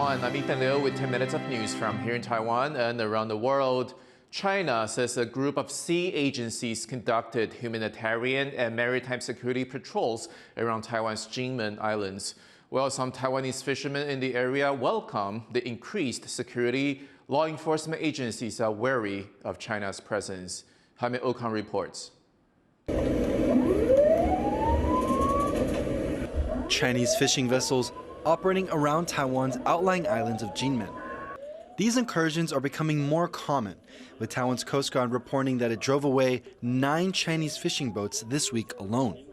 Taiwan. I'm Ethan Liu with 10 minutes of news from here in Taiwan and around the world. China says a group of sea agencies conducted humanitarian and maritime security patrols around Taiwan's Jinmen Islands. While some Taiwanese fishermen in the area welcome the increased security, law enforcement agencies are wary of China's presence. Jaime Okan reports. Chinese fishing vessels operating around Taiwan's outlying islands of Jinmen. These incursions are becoming more common, with Taiwan's Coast Guard reporting that it drove away 9 Chinese fishing boats this week alone.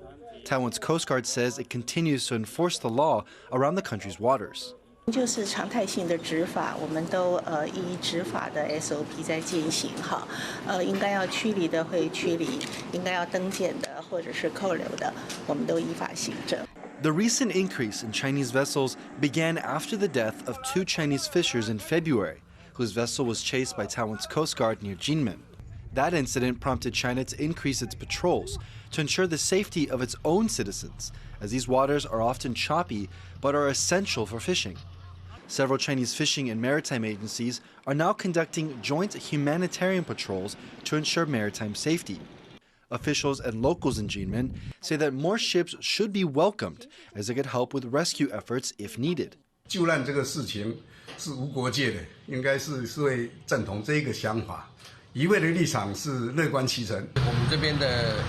Taiwan's Coast Guard says it continues to enforce the law around the country's waters. 就是常态性的执法，我们都依执法的 SOP 在进行哈。应该要驱离的会驱离，应该要登检的或者是扣留的，我们都依法行政。 The recent increase in Chinese vessels began after the death of 2 Chinese fishers in February, whose vessel was chased by Taiwan's Coast Guard near Jinmen. That incident prompted China to increase its patrols to ensure the safety of its own citizens, as these waters are often choppy but are essential for fishing. Several Chinese fishing and maritime agencies are now conducting joint humanitarian patrols to ensure maritime safety. Officials and locals in Jinmen say that more ships should be welcomed as they could help with rescue efforts if needed. 救难这个事情是无国界的，应该是会赞同这个想法。一味的立场是乐观其成。我们这边的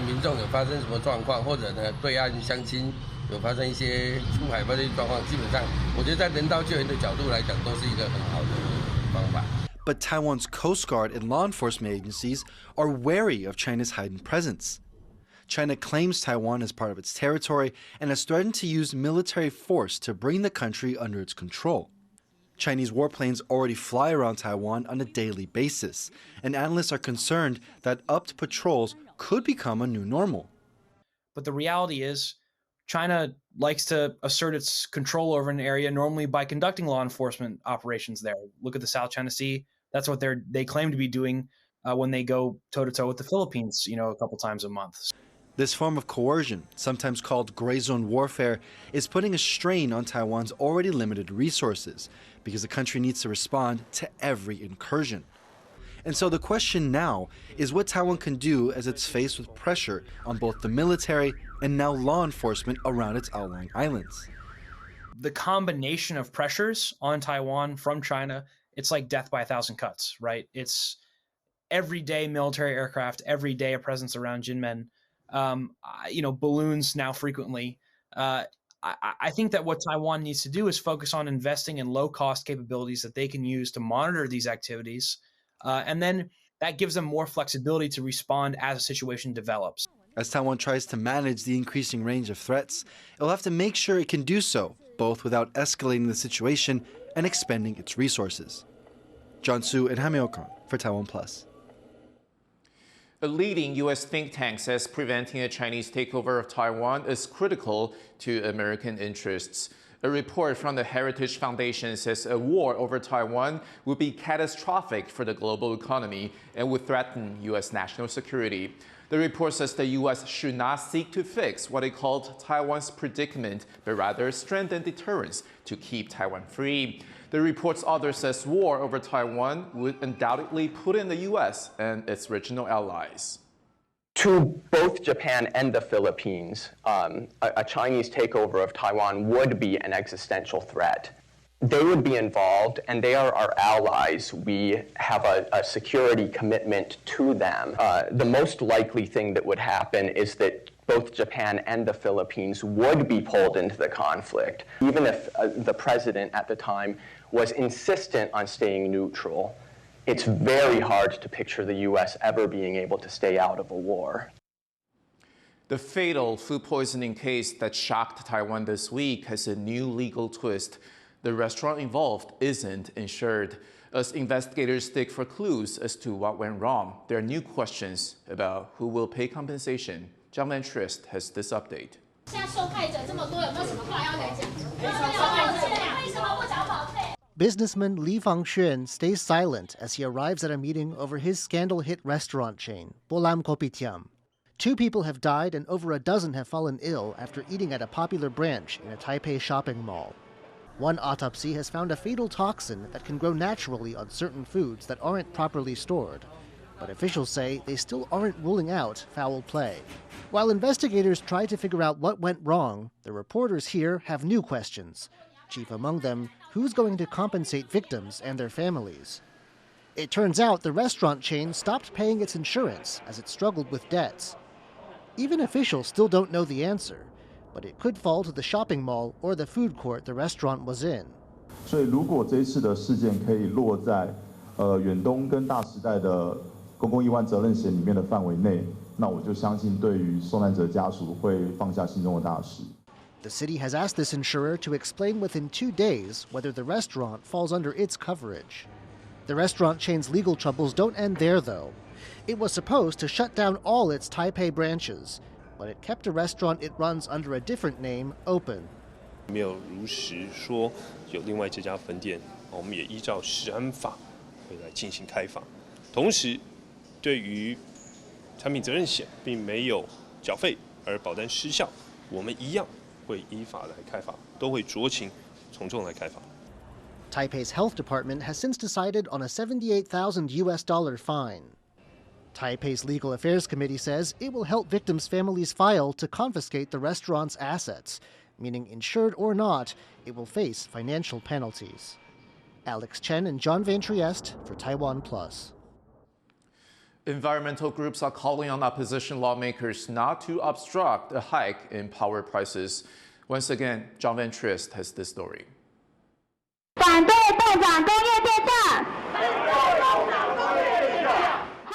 民众有发生什么状况，或者呢对岸乡亲有发生一些出海发生状况，基本上我觉得在人道救援的角度来讲，都是一个很好的方法。 But Taiwan's Coast Guard and law enforcement agencies are wary of China's hidden presence. China claims Taiwan as part of its territory and has threatened to use military force to bring the country under its control. Chinese warplanes already fly around Taiwan on a daily basis, and analysts are concerned that upped patrols could become a new normal. But the reality is, China likes to assert its control over an area normally by conducting law enforcement operations there. Look at the South China Sea. That's what they claim to be doing when they go toe-to-toe with the Philippines, a couple times a month. This form of coercion, sometimes called gray zone warfare, is putting a strain on Taiwan's already limited resources because the country needs to respond to every incursion. And so the question now is what Taiwan can do as it's faced with pressure on both the military and now law enforcement around its outlying islands. The combination of pressures on Taiwan from China, it's like death by a thousand cuts, right? It's everyday military aircraft, every day a presence around Jinmen, balloons now frequently. I think that what Taiwan needs to do is focus on investing in low-cost capabilities that they can use to monitor these activities. And then that gives them more flexibility to respond as a situation develops. As Taiwan tries to manage the increasing range of threats, it'll have to make sure it can do so, both without escalating the situation and expending its resources. John Su and Jaime Okan for TaiwanPlus. A leading U.S. think tank says preventing a Chinese takeover of Taiwan is critical to American interests. A report from the Heritage Foundation says a war over Taiwan would be catastrophic for the global economy and would threaten U.S. national security. The report says the U.S. should not seek to fix what it called Taiwan's predicament, but rather strengthen deterrence to keep Taiwan free. The report's author says war over Taiwan would undoubtedly put in the U.S. and its regional allies. To both Japan and the Philippines, a Chinese takeover of Taiwan would be an existential threat. They would be involved, and they are our allies. We have a security commitment to them. The most likely thing that would happen is that both Japan and the Philippines would be pulled into the conflict, even if the president at the time was insistent on staying neutral. It's very hard to picture the U.S. ever being able to stay out of a war. The fatal food poisoning case that shocked Taiwan this week has a new legal twist. The restaurant involved isn't insured. As investigators dig for clues as to what went wrong, there are new questions about who will pay compensation. Jiangman Trist has this update. Businessman Li Fangxuan stays silent as he arrives at a meeting over his scandal-hit restaurant chain, Bolam Kopitiam. 2 people have died and over a dozen have fallen ill after eating at a popular branch in a Taipei shopping mall. One autopsy has found a fatal toxin that can grow naturally on certain foods that aren't properly stored. But officials say they still aren't ruling out foul play. While investigators try to figure out what went wrong, the reporters here have new questions. Chief among them, who's going to compensate victims and their families? It turns out the restaurant chain stopped paying its insurance as it struggled with debts. Even officials still don't know the answer, but it could fall to the shopping mall or the food court the restaurant was in. 所以，如果这一次的事件可以落在远东跟大时代的公共意外责任险里面的范围内，那我就相信对于受难者家属会放下心中的大石。 The city has asked this insurer to explain within 2 days whether the restaurant falls under its coverage. The restaurant chain's legal troubles don't end there, though. It was supposed to shut down all its Taipei branches, but it kept a restaurant it runs under a different name open. 没有如实说有另外这家分店，我们也依照食安法会来进行开罚。同时，对于产品责任险并没有缴费而保单失效，我们一样会依法来开罚，都会酌情从重来开罚。 Taipei's health department has since decided on a $78,000 fine. Taipei's Legal Affairs Committee says it will help victims' families file to confiscate the restaurant's assets, meaning insured or not, it will face financial penalties. Alex Chen and John Van Trieste for TaiwanPlus. Environmental groups are calling on opposition lawmakers not to obstruct a hike in power prices. Once again, John Van Trieste has this story.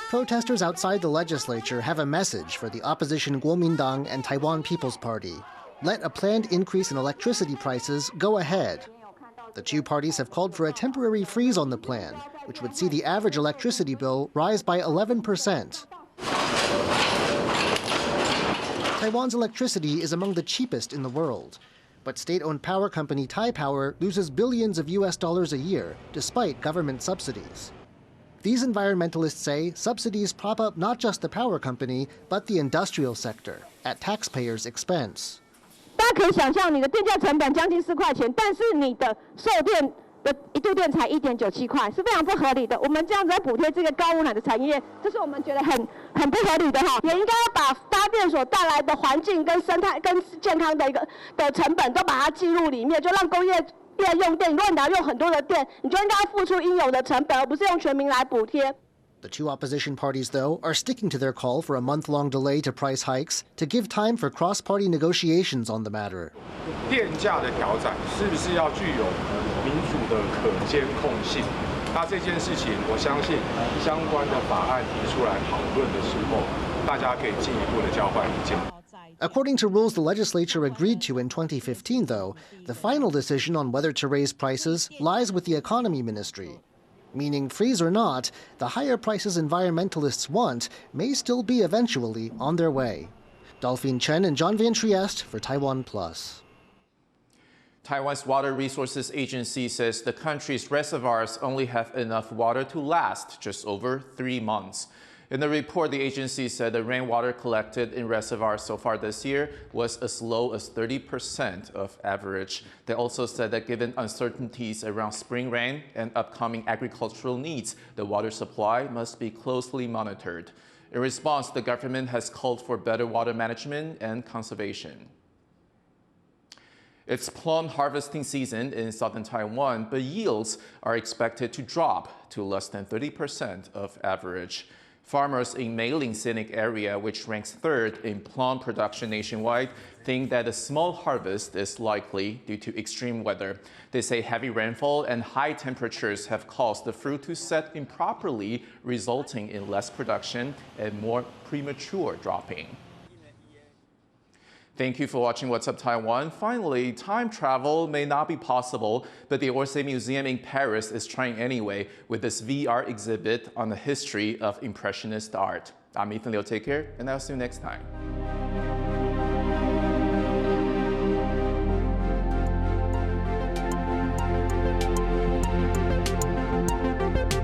Protesters outside the legislature have a message for the opposition Kuomintang and Taiwan People's Party. Let a planned increase in electricity prices go ahead. The two parties have called for a temporary freeze on the plan, which would see the average electricity bill rise by 11%. Taiwan's electricity is among the cheapest in the world, but state-owned power company Taipower loses billions of US dollars a year, despite government subsidies. These environmentalists say subsidies prop up not just the power company, but the industrial sector, at taxpayers' expense. 大家可以想象，你的电价成本将近4块钱，但是你的售电的1度电才1.97块，是非常不合理的。我们这样子在补贴这个高污染的产业，这是我们觉得很不合理的哈。也应该要把发电所带来的环境跟生态跟健康的成本都把它记录里面，就让工业用电。如果你要用很多的电，你就应该要付出应有的成本，而不是用全民来补贴。 The two opposition parties, though, are sticking to their call for a month-long delay to price hikes to give time for cross-party negotiations on the matter. 电价的调整是不是要具有民主的可监控性？那这件事情，我相信相关的法案提出来讨论的时候，大家可以进一步的交换意见。 According to rules the legislature agreed to in 2015, though, the final decision on whether to raise prices lies with the Economy Ministry. Meaning, freeze or not, the higher prices environmentalists want may still be eventually on their way. Dolphin Chen and John Van Trieste for TaiwanPlus. Taiwan's Water Resources Agency says the country's reservoirs only have enough water to last just over 3 months. In the report, the agency said the rainwater collected in reservoirs so far this year was as low as 30% of average. They also said that given uncertainties around spring rain and upcoming agricultural needs, the water supply must be closely monitored. In response, the government has called for better water management and conservation. It's plum harvesting season in southern Taiwan, but yields are expected to drop to less than 30% of average. Farmers in Meiling Scenic Area, which ranks 3rd in plum production nationwide, think that a small harvest is likely due to extreme weather. They say heavy rainfall and high temperatures have caused the fruit to set improperly, resulting in less production and more premature dropping. Thank you for watching What's Up Taiwan. Finally, time travel may not be possible, but the Orsay Museum in Paris is trying anyway with this VR exhibit on the history of Impressionist art. I'm Ethan Liu. Take care, and I'll see you next time.